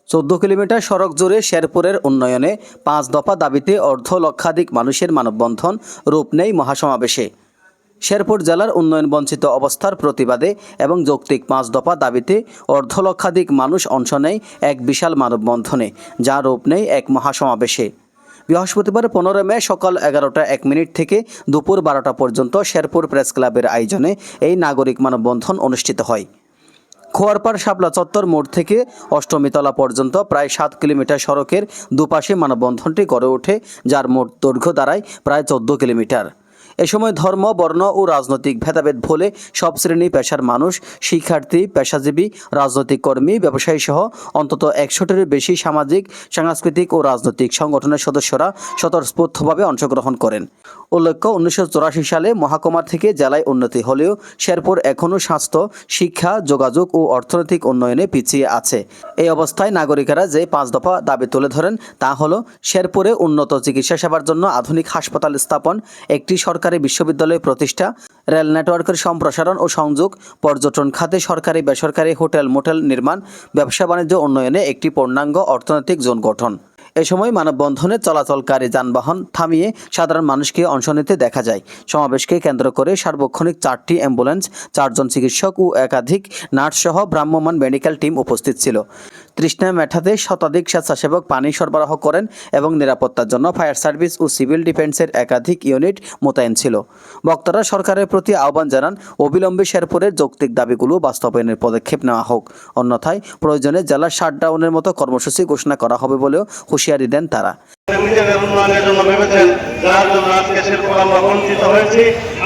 14 kilometre সড়ক জুড়ে শেরপুরের উন্নয়নে 5 দফা দাবিতে অর্ধ লক্ষাধিক মানুষের মানববন্ধন রূপ নেয় মহাসমাবেশে। শেরপুর জেলার উন্নয়ন বঞ্চিত অবস্থার প্রতিবাদে এবং যৌক্তিক 5 দফা দাবিতে অর্ধ লক্ষাধিক মানুষ অংশ নেয় এক বিশাল মানববন্ধনে, যা রূপ নেয় এক মহাসমাবেশে। বৃহস্পতিবার 15 মে সকাল 11:01 থেকে দুপুর 12টা পর্যন্ত শেরপুর প্রেস ক্লাবের আয়োজনে এই নাগরিক মানববন্ধন অনুষ্ঠিত হয়। খোয়ারপাড় শাপলা চত্বর মোড় থেকে অষ্টমীতলা পর্যন্ত প্রায় 7 কিলোমিটার সড়কের দুপাশে মানববন্ধনটি গড়ে ওঠে, যার মোট দৈর্ঘ্য দাঁড়ায় প্রায় 14 কিলোমিটার। এ সময় ধর্ম, বর্ণ ও রাজনৈতিক ভেদাভেদ ভুলে সব শ্রেণী পেশার মানুষ, শিক্ষার্থী, পেশাজীবী, রাজনৈতিক কর্মী, ব্যবসায়ী সহ অন্তত 100-টির বেশি সামাজিক, সাংস্কৃতিক ও রাজনৈতিক সংগঠনের সদস্যরা স্বতঃস্ফূর্তভাবে অংশগ্রহণ করেন। উল্লেখ্য, 1984 সালে মহকুমা থেকে জেলায় উন্নতি হলেও শেরপুর এখনও স্বাস্থ্য, শিক্ষা, যোগাযোগ ও অর্থনৈতিক উন্নয়নে পিছিয়ে আছে। এই অবস্থায় নাগরিকেরা যে 5 দফা দাবি তুলে ধরেন তা হলো: শেরপুরে উন্নত চিকিৎসা সেবার জন্য আধুনিক হাসপাতাল স্থাপন, একটি সরকারি বিশ্ববিদ্যালয় প্রতিষ্ঠা, রেল নেটওয়ার্কের সম্প্রসারণ ও সংযোগ, পর্যটন খাতে সরকারি বেসরকারি হোটেল মোটেল নির্মাণ, ব্যবসা বাণিজ্য উন্নয়নে একটি পূর্ণাঙ্গ অর্থনৈতিক জোন গঠন। এ সময় মানববন্ধনে চলাচলকারী যানবাহন থামিয়ে সাধারণ মানুষকে অংশ নিতে দেখা যায়। সমাবেশকে কেন্দ্র করে সার্বক্ষণিক 4টি অ্যাম্বুলেন্স, 4 জন চিকিৎসক ও একাধিক নার্স সহ ভ্রাম্যমাণ মেডিকেল টিম উপস্থিত ছিল। তৃষ্ণা মেটাতে শতাধিক স্বেচ্ছাসেবক পানি সরবরাহ করেন এবং নিরাপত্তার জন্য ফায়ার সার্ভিস ও সিভিল ডিফেন্সের একাধিক ইউনিট মোতায়েন ছিল। বক্তারা সরকারের প্রতি আহ্বান জানান, অবিলম্বে শেরপুরের যৌক্তিক দাবিগুলো বাস্তবায়নের পদক্ষেপ নেওয়া হোক, অন্যথায় প্রয়োজনে জেলা শাটডাউনের মতো কর্মসূচি ঘোষণা করা হবে বলেও হুঁশিয়ারি দেন তারা। নিজেদের উন্নয়নের জন্য ভেবেছেন, যার জন্য আজকে শেরপুর আমরা বঞ্চিত হয়েছি।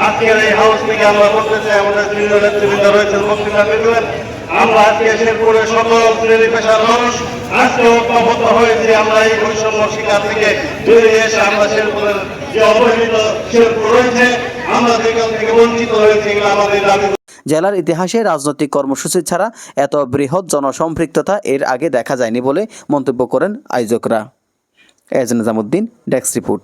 আজকের এই হাউস থেকে আমরা বলতে চাই, আমাদের দলীয় নেতৃবৃন্দ রয়েছেন, বক্তৃতা দিবেন। আমরা আজকে শেরপুরের সকল শ্রেণী পেশার মানুষ আজকে ঐক্যবদ্ধ হয়েছি। আমরা এই বৈষম্য শিকার থেকে বেরিয়ে এসে আমরা শেরপুরের যে অবহেলিত শেরপুর রয়েছে, আমরা যেখান থেকে বঞ্চিত হয়েছি, এগুলো আমাদের দাবি। জেলার ইতিহাসে রাজনৈতিক কর্মসূচি ছাড়া এত বৃহৎ জনসম্পৃক্ততা এর আগে দেখা যায়নি বলে মন্তব্য করেন আয়োজকরা। এজেন নিজামুদ্দিন, ডেস্ক রিপোর্ট।